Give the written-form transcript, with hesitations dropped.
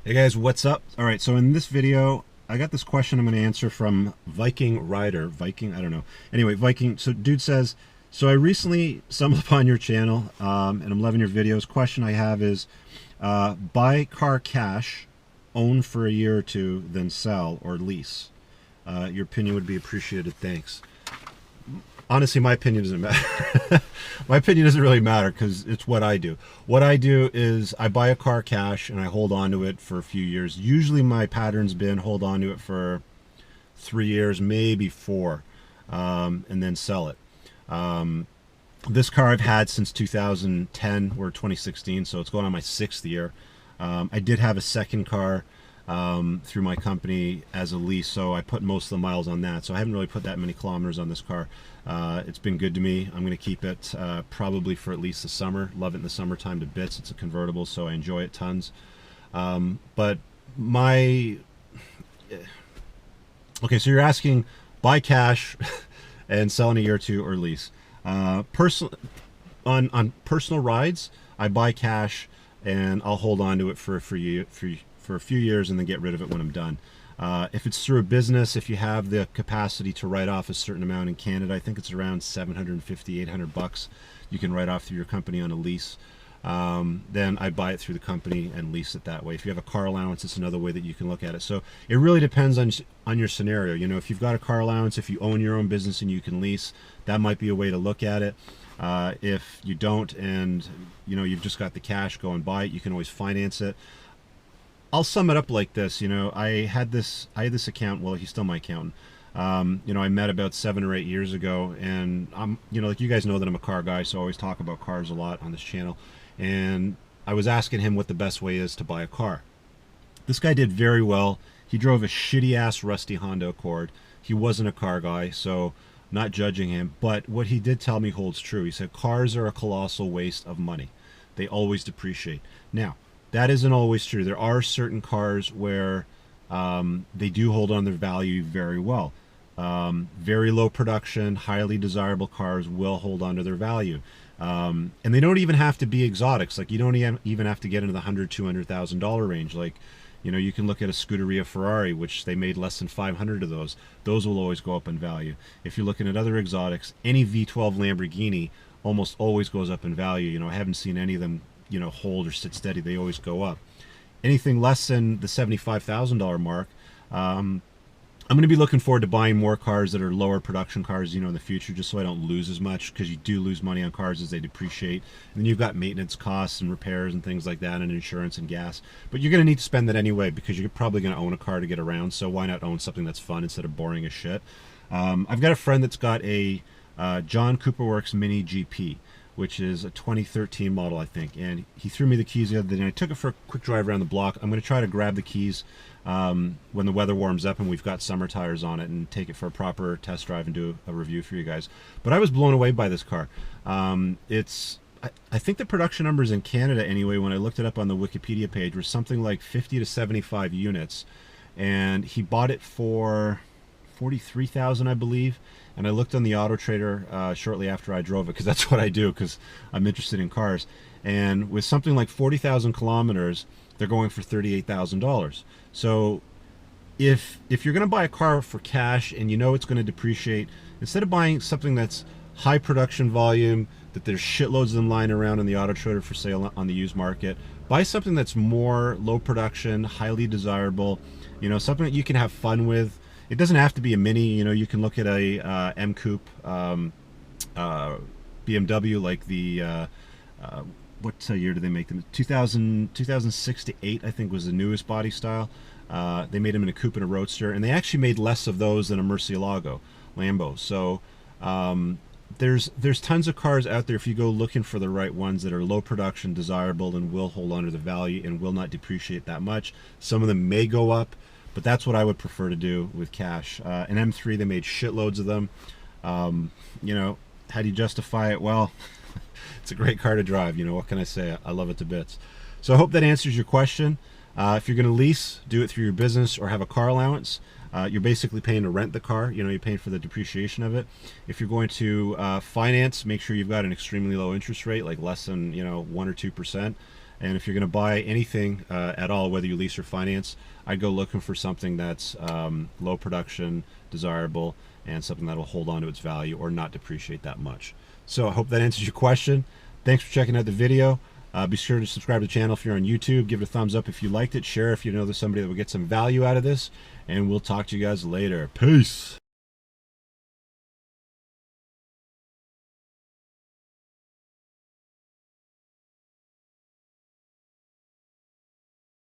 Hey guys, what's up? All right, so in this video, I got this question I'm going to answer from Viking Rider. Viking, I don't know. Anyway, Viking, so dude says, so I recently stumbled upon your channel, and I'm loving your videos. Question I have is, buy car cash, own for a year or two, then sell or lease. Your opinion would be appreciated. Thanks. Honestly, my opinion doesn't matter. My opinion doesn't really matter because it's what I do. What I do is I buy a car cash and I hold on to it for a few years. Usually my pattern's been hold on to it for 3 years, maybe 4, and then sell it. This car I've had since 2010 or 2016, so it's going on my 6th year. I did have a second car through my company as a lease, so I put most of the miles on that. So I haven't really put that many kilometers on this car. It's been good to me. I'm going to keep it probably for at least the summer. Love it in the summertime to bits. It's a convertible, so I enjoy it tons. But my... Okay, so you're asking buy cash and sell in a year or two or lease. On personal rides, I buy cash and I'll hold on to it for a few years and then get rid of it when I'm done. If it's through a business, if you have the capacity to write off a certain amount in Canada, I think it's around 750, 800 bucks you can write off through your company on a lease. Then I buy it through the company and lease it that way. If you have a car allowance, it's another way that you can look at it. So it really depends on your scenario. You know, if you've got a car allowance, if you own your own business and you can lease, that might be a way to look at it. If you don't and you know you've just got the cash, go and buy it. You can always finance it. I'll sum it up like this. You know, I had this account. Well, he's still my accountant. You know, I met about 7 or 8 years ago, and you know, like you guys know that I'm a car guy, so I always talk about cars a lot on this channel. And I was asking him what the best way is to buy a car. This guy did very well. He drove a shitty ass rusty Honda Accord. He wasn't a car guy, so not judging him. But what he did tell me holds true. He said cars are a colossal waste of money. They always depreciate. Now, that isn't always true. There are certain cars where they do hold on their value very well. Very low production, highly desirable cars will hold on to their value. And they don't even have to be exotics. Like, you don't even have to get into the $100,000-$200,000 range. Like, you know, you can look at a Scuderia Ferrari, which they made less than 500 of those. Those will always go up in value. If you're looking at other exotics, any V12 Lamborghini almost always goes up in value. You know, I haven't seen any of them, you know, hold or sit steady. They always go up. Anything less than the $75,000 mark, I'm going to be looking forward to buying more cars that are lower production cars, you know, in the future, just so I don't lose as much, because you do lose money on cars as they depreciate. And then you've got maintenance costs and repairs and things like that, and insurance and gas. But you're going to need to spend that anyway, because you're probably going to own a car to get around, so why not own something that's fun instead of boring as shit? I've got a friend that's got a John Cooper Works Mini GP, which is a 2013 model, I think. And he threw me the keys the other day, and I took it for a quick drive around the block. I'm going to try to grab the keys when the weather warms up and we've got summer tires on it, and take it for a proper test drive and do a review for you guys. But I was blown away by this car. I think the production numbers in Canada, anyway, when I looked it up on the Wikipedia page, were something like 50 to 75 units. And he bought it for 43,000, I believe. And I looked on the Auto Trader shortly after I drove it, because that's what I do, because I'm interested in cars. And with something like 40,000 kilometers, they're going for $38,000. So if you're going to buy a car for cash and you know it's going to depreciate, instead of buying something that's high production volume, that there's shitloads of them lying around on the Auto Trader for sale on the used market, buy something that's more low production, highly desirable, you know, something that you can have fun with. It doesn't have to be a Mini. You know, you can look at a M Coupe, BMW, like the what year did they make them? 2006 to 8, I think, was the newest body style. They made them in a coupe and a roadster, and they actually made less of those than a Murcielago Lambo. So there's tons of cars out there if you go looking for the right ones that are low production, desirable, and will hold on to the value and will not depreciate that much. Some of them may go up, but that's what I would prefer to do with cash. An M3, they made shitloads of them. You know, how do you justify it? Well, it's a great car to drive. You know, what can I say? I love it to bits. So I hope that answers your question. If you're going to lease, do it through your business or have a car allowance. You're basically paying to rent the car. You know, you're paying for the depreciation of it. If you're going to finance, make sure you've got an extremely low interest rate, like less than, you know, 1 or 2%. And if you're going to buy anything at all, whether you lease or finance, I'd go looking for something that's low production, desirable, and something that will hold on to its value or not depreciate that much. So I hope that answers your question. Thanks for checking out the video. Be sure to subscribe to the channel if you're on YouTube. Give it a thumbs up if you liked it. Share if you know there's somebody that will get some value out of this. And we'll talk to you guys later. Peace.